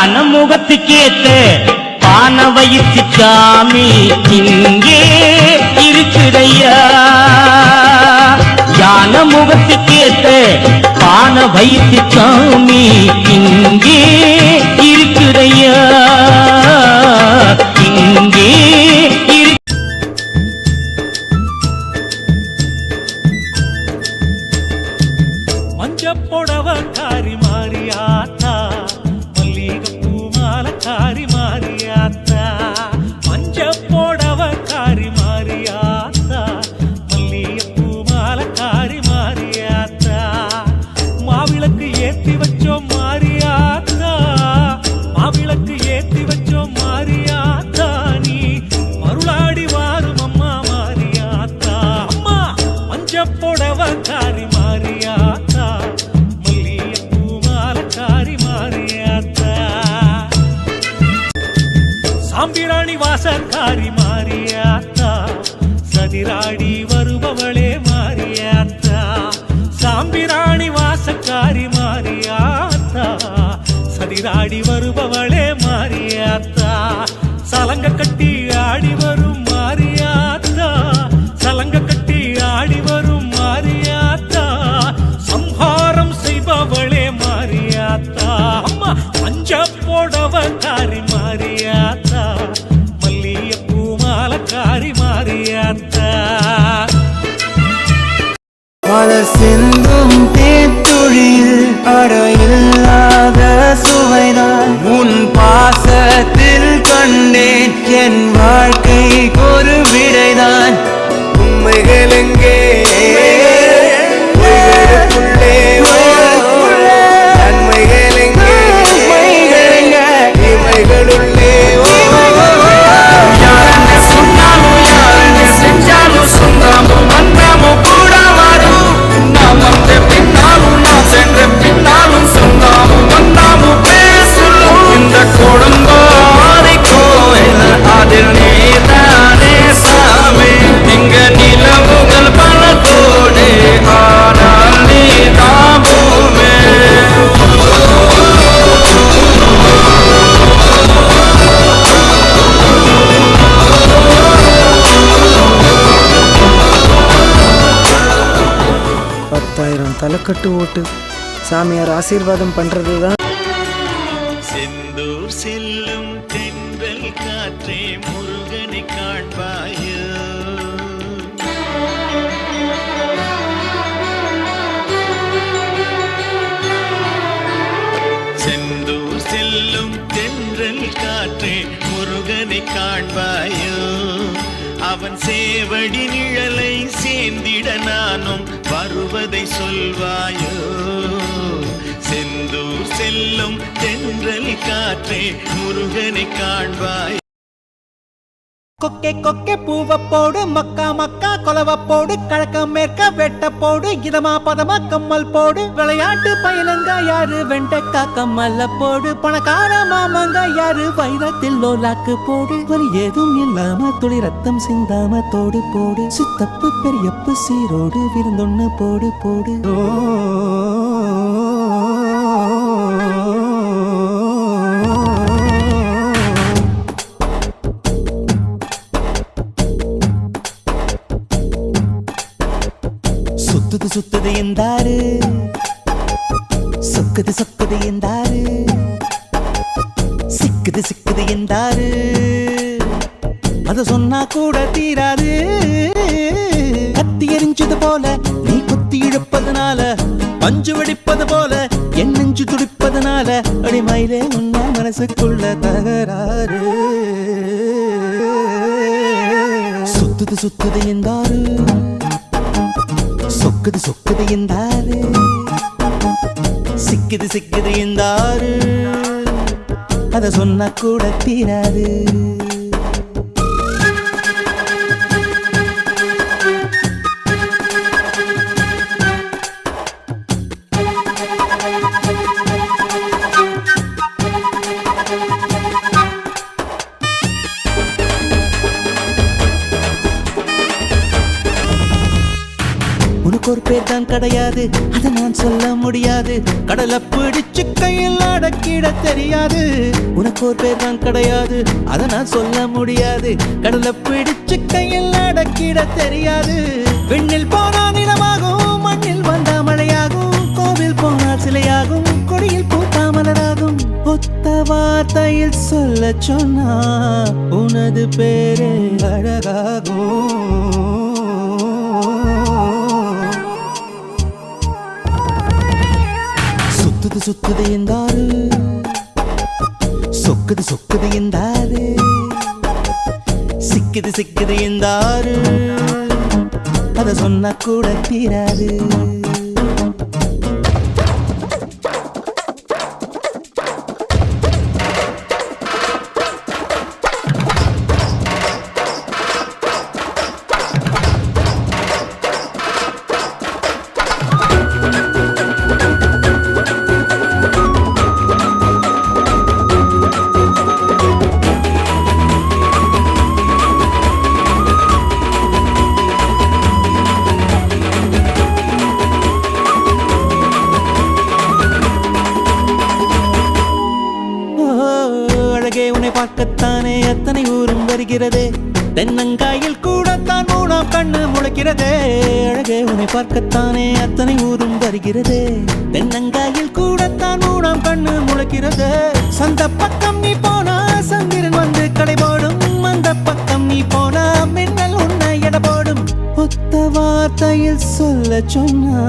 யான முகத்துக்கேத்த பான வயிற்று சாமி இங்கே இருக்குதையா. யான முகத்துக்கேத்த பான வயிற்று சாமி இங்கே இருக்குதையா. இங்கே மஞ்சப்பொடவ காரி மாறியாத்தா, மல்லிகைப்பூ மாலை காரி மாறியாத்தா. மஞ்சப்பொடவ காரி மாறியாத்தா, மல்லிகைப்பூ மாலை காரி மாறியாத்தா. மாவிளக்கு ஏத்தி வச்சோம் மாறியாத்தா, மாவிளக்கு ஏத்தி வச்சோம் மாறியாத்தா. நீ மருளாடி வாரும் அம்மா மாறியாத்தா. அம்மா மஞ்சப்பொடவ காரி மாறியாத்தா, மல்லிகைப்பூ மாலை காரி மாறியாத்தா. சாம்பிராணி வாசக்காரி மாறியாத்தா, சதிராடி வருபவளே மாறியாத்தா. சாம்பிராணி வாசக்காரி மாறியாத்தா, சதிராடி வருபவளே மாறியாத்தா. சலங்க கட்டி ஆடி வரும் மாறியாத்தா, சலங்க கட்டி ஆடி வரும் மாறியாத்தா. சம்ஹாரம் செய்பவளே மாறியாத்தா. அம்மா மஞ்சப்பொடவ காரி மாறியாத்தா, மல்லிகைப்பூ மாலை காரி மாறியாத்தா. மலர் சிந்தும் தேத்துழியில் அடையில்லாத சுவைதான் உன் பாசத்தில் கண்டேன். என் வாழ்க்கை ஒரு விடைதான். உண்மைகள் எங்கே நன்மைகள் எங்கே இமைகளுள்ளே. யாரன்னு சொன்னாலும் யாரன்னு செஞ்சாலும் சொந்தாமும் வந்தாமும் கூட வரும். நாம் வந்த பின்னாலும் நாம் சென்ற பின்னாலும் சொந்தாமும் வந்தாமும் பேசும். இந்த கொடுங்கோரை கோயில் அதில் நீதானே சாமி. இங்க நிலவுகள் பல கோடு ஆனால் நீ தாபூமே. தலைக்கட்டு ஓட்டு சாமியார் ஆசீர்வாதம் பண்றதுதான். செந்தூர் செல்லும் தென்றல் காற்றே முருகனை காண்பாயோ. செந்தூர் செல்லும் தென்றல் காற்றே முருகனை காண்பாயோ. அவன் சேவடி நிழலை சேர்ந்திட நானும் வருவதை சொல்வாயோ. செந்தூர் செல்லும் தென்றல் காற்றே முருகனை காண்பாய். கொக்கே கொக்கே பூவ போடு, மக்கா மக்கா கொலவ போடு, கழக்க மேற்க வெட்ட போடு, இதமா பதமா கம்மல் போடு. விளையாட்டு பயிலங்க யாரு வெண்டக்கா கம்மல்ல போடு. பணக்கார மாமங்க யாரு வைரத்தில் லோலாக்கு போடு. வலி ஏதும் இல்லாம துளி ரத்தம் சிந்தாம தோடு போடு. சித்தப்பு பெரியப்பு சீரோடு விருந்தொன்னு போடு போடு. சுத்துது சுத்துது எந்தாரு, சொக்குது சொக்குது எந்தாரு, சிக்குது சிக்குது எந்தாரு. அத சொன்னா கூட தீராது. கத்தி எரிஞ்சது போல நீ குத்தி இழுப்பதனால, பஞ்சு வெடிப்பது போல என் நெஞ்சு துடிப்பதனால, அடிமயிலே உன்ன மனசுக்குள்ள தகராறு. சுத்துது சுத்துது எந்தாரு, சொக்குது சொக்குது எந்தாரு, சிக்குது சிக்குது எந்தாரு. அத சொன்னா கூட தீராது. உனக்கு ஒரு பேர் பேர் தான் கிடையாது, அதை நான் சொல்ல முடியாது. கடலை பிடிச்சு கையில் அடக்கிட தெரியாது. உனக்கு ஒரு பேர் தான் கிடையாது, அதை நான் சொல்ல முடியாது. கடலை பிடிச்சு கையில் அடக்கிட தெரியாது. விண்ணில் போனா நிலமாகும், மண்ணில் வந்தா மழையாகும், கோவில் போனால் சிலையாகும், கொடியில் பூத்தா மலராகும். ஒத்த வார்த்தையில் சொல்ல சொன்னா உனது பேரே அழகாகும். சுத்துது சுத்துது என்றாரு, சொக்குது சொக்குது என்றாரு, சிக்குது சிக்குது என்றாரு, அத சொன்னா கூட தீராது. பார்க்கத்தானே எத்தனை ஊரும் வருகிறதே, தென்னங்காயில் கூடத்தான் மூணாம் கண்ணு முளைக்கிறதே. அழகே உன்னை பார்க்கத்தானே அத்தனை ஊரும் வருகிறதே, தென்னங்காயில் கூடத்தான் மூணாம் கண்ணு முளைக்கிறதே. சந்த பக்கம் நீ போனா சந்திரன் வந்து கடை போடும், அந்த பக்கம் நீ போனா மின்னல் உன்னை எடை போடும். ஒத்த வார்த்தையில் சொல்ல சொன்னா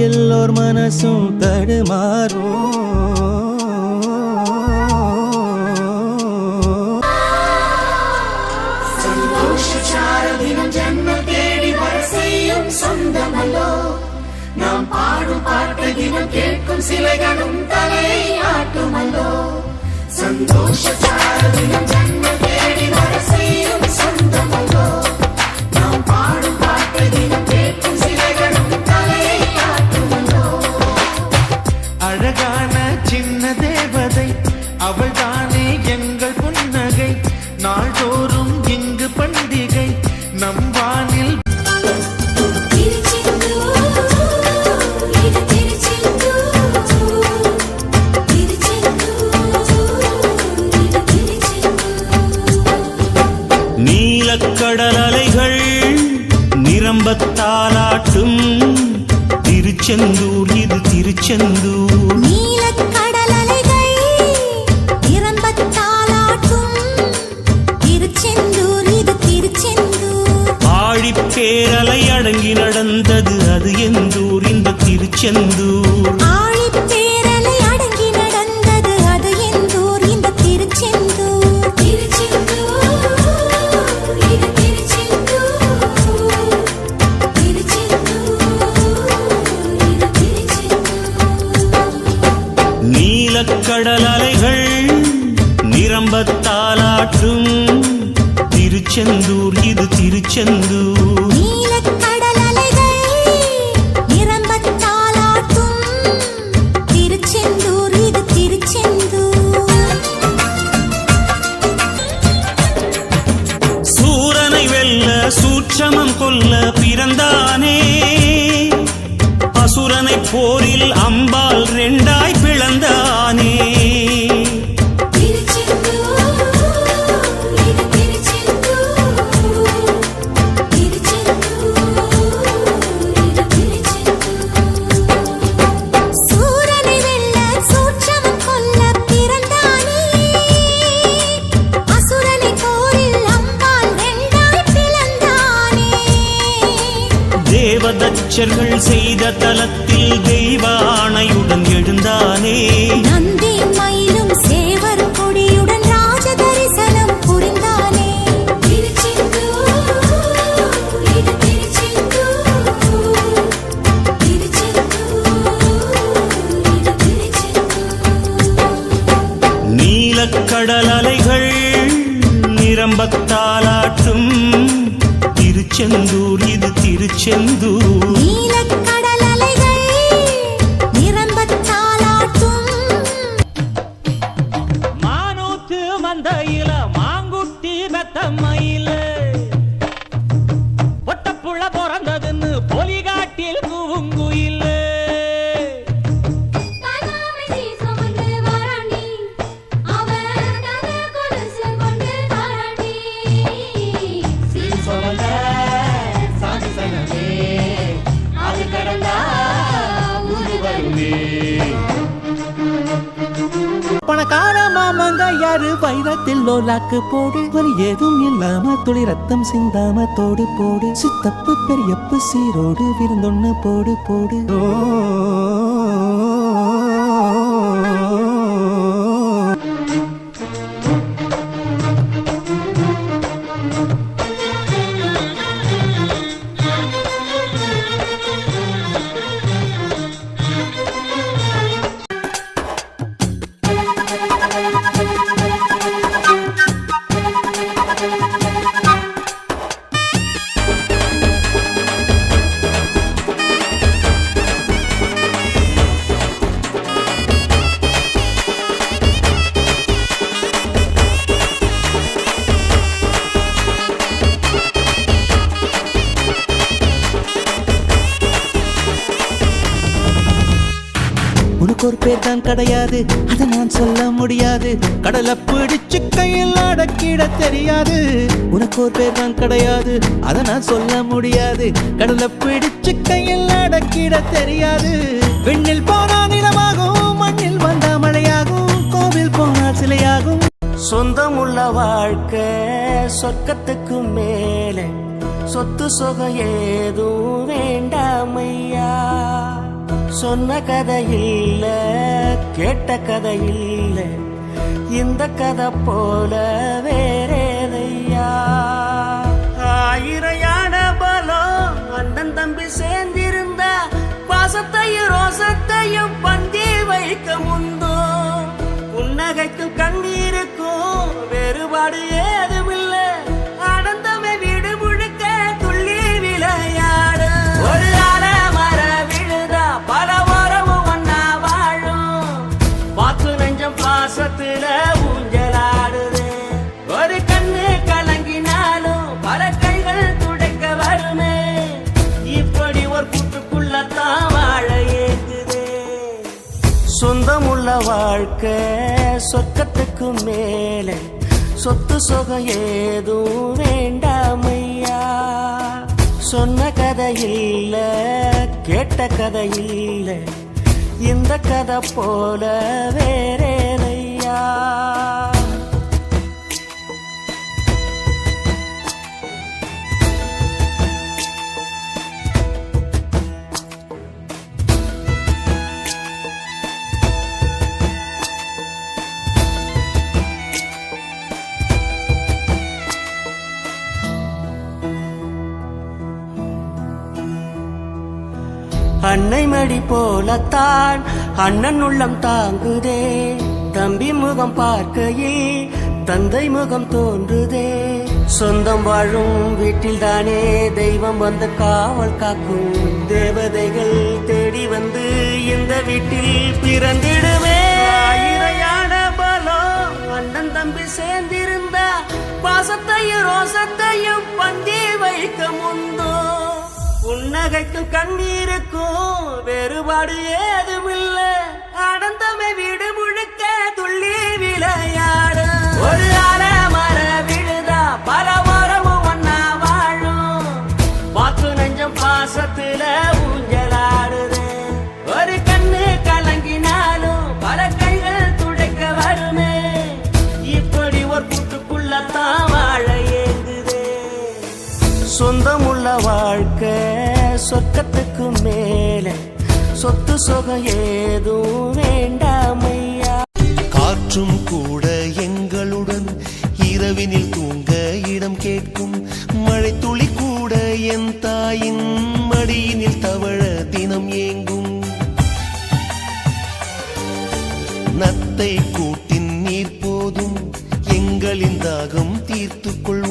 எல்லோர் மனசும் தடுமாறும். சொந்தமல்லோ நாம் பாடும் பாட்டு தினம் கேட்கும் சிலைகளும் தலையை ஆட்டுமல்லோ. சந்தோஷ சாரதினம் ஜன்மம் தேடி வர செய்யும் சொந்தமல்லோ நாம் பாடும் பாட்டு தினம் கேட்கும் சிலைகளும் தலையை ஆட்டுமல்லோ. அழகான சின்ன தேவதை அவள் தானே எங்கள் புன்னகை, நாள்தோறும் இங்கு பண்டிகை நம் வானில். நீலக்கடல் அலைகள் நிரம்பத்தாலாட்டும் திருச்செந்தூர், இது திருச்செந்தூர். நீலக்கடல் அலைகள் நிரம்பத்தாலாட்டும் திருச்செந்தூர், இது திருச்செந்தூர். ஆழிப்பேரலை அடங்கி நடந்தது அது எந்தூர், இந்த திருச்செந்தூர். ஆழிப்பேரலை அடங்கி நடந்தது அது எந்தூர், இந்த திருச்செந்தூர். திருச்செந்தூர், இது திருச்செந்தூர். திருச்செந்தூர், இது திருச்செந்தூர். நீலக்கடல் அலைகள் நிரம்பத்தாலாட்டும் திருச்செந்தூர், இது திருச்செந்தூர். நீலக்கடல் அலைகள் நிரம்பத்தாலாட்டும் திருச்செந்தூர், இது திருச்செந்தூர். சூரனை வெல்ல சூட்சமம் கொல்ல பிறந்தானே, அசுரனை போரில் அம்பால் ரெண்டாய் பிளந்தானே. சூரனை வெல்ல சூட்சமம் கொல்ல பிறந்தானே, அசுரனை போரில் அம்பால் ரெண்டாய் பிளந்தானே. தேவதச்சர்கள் செய்த தலத்தில் தெய்வ ஆணையுடன் எழுந்தானே. நந்தி மயிலும் சேவர் கொடியுடன் ராஜ தரிசனம் புரிந்தானே. திருச்செந்தூர், இது திருச்செந்தூர். திருச்செந்தூர், இது திருச்செந்தூர். நீலக்கடல் அலைகள் நிரம்பத்தாலாட்டும் திருச்செந்தூர், இது திருச்செந்தூர். நீலக்கடல் அலைகள் நிரம்பத்தாலாட்டும். மானூத்து மந்தையில மாங்குட்டி மெத்தம்மையில ஒட்டப்புள்ள பிறந்ததுன்னு பொலிகாட்டில் கூவு பணக்கார மாமங்க யாரு வைரத்தில் லோலாக்கு போடு வலி ஏதும் இல்லாம துளி ரத்தம் சிந்தாம தோடு போடு சித்தப்பு பெரியப்பு சீரோடு விருந்தொன்னு போடு போடு உனக்கு ஒரு பேர் தான் கிடையாது அதை நான் சொல்ல முடியாது கடலை பிடிச்சு கையில் அடக்கிட தெரியாது உனக்கு ஒரு பேர் தான் கிடையாது அதை நான் சொல்ல முடியாது கடலை பிடிச்சு கையில் அடக்கிட தெரியாது விண்ணில் போனா நிலமாகும் மண்ணில் வந்தா மழையாகும் கோவில் போனால் சிலையாகும் சொந்தமுள்ள வாழ்க்கை சொர்க்கத்துக்கு மேலே சொத்து சொகம் ஏதும் வேண்டாமையா சொன்ன கதை இல்ல கேட்ட கதை இல்ல இந்த கதை போல வேறேதையா ஆயிரம் பலம் அண்ணன் தம்பி சேர்ந்திருந்தா பாசத்தையும் ரோசத்தையும் பந்தி வைக்க முந்தோ புன்னகைக்கும் கண்ணீருக்கும் வேறுபாடு ஏதுமில்ல ஆனந்தமே வீடு முழுக்க துள்ளி விளையாடு ஒரு மர விழுதா பல உறவும் ஒன்னா வாழும் வாக்கு நெஞ்சம் பாசத்துல ஊஞ்சலாடுது ஒரு கண்ணு கலங்கினாலும் பல கைகள் துடைக்க வருமே இப்படி ஒரு கூட்டுக்குள்ளத்தான் வாழ ஏங்குது சொந்தமுள்ள வாழ்க்கை சொர்க்கத்துக்கு மேலே சொத்து சொகம் ஏதும் வேண்டாமையா சொன்ன கதை இல்ல கேட்ட கதை இல்ல இந்த கதை போல வேறேதையா அன்னை மடி போலத்தான் அண்ணன் உள்ளம் தாங்குதே தம்பி முகம் பார்க்கையில் தந்தை முகம் தோன்றுதே சொந்தம் வாழும் வீட்டில் தானே தெய்வம் வந்து காவல் காக்கும் தேவதைகள் தேடி வந்து இந்த வீட்டில் பிறந்திடுவே ஆயிரம் பலம் அண்ணன் தம்பி சேர்ந்திருந்தா பாசத்தையும் ரோசத்தையும் பந்தி வைக்க முந்தோ புன்னகைக்கும் கண்ணீருக்கும் வேறுபாடு ஏதுமில்ல ஆனந்தமே வீடு முழுக்க துள்ளி விளையாடு ஒரு மர விழுதா பல உறவும் ஒன்னா வாழும் வாக்கு நெஞ்சம் பாசத்துல ஊஞ்சலாடுது ஒரு கண்ணு கலங்கினாலும் பல கைகள் துடைக்க வருமே இப்படி ஒரு கூட்டுக்குள்ளத்தான் வாழ ஏங்குது சொந்தமுள்ள வாழ்க்கை சொர்க்கத்துக்கு மேலே சொத்து சொகம் ஏதும் வேண்டாமையா காற்றும் கூட எங்களுடன் இரவினில் தூங்க இடம் கேட்கும் மழை துளி கூட என் தாயின் மடியினில் தவழ தினம் ஏங்கும் நத்தை கூட்டின் நீர் போதும் எங்களின் தாகம் தீர்த்துக் கொள்ளும்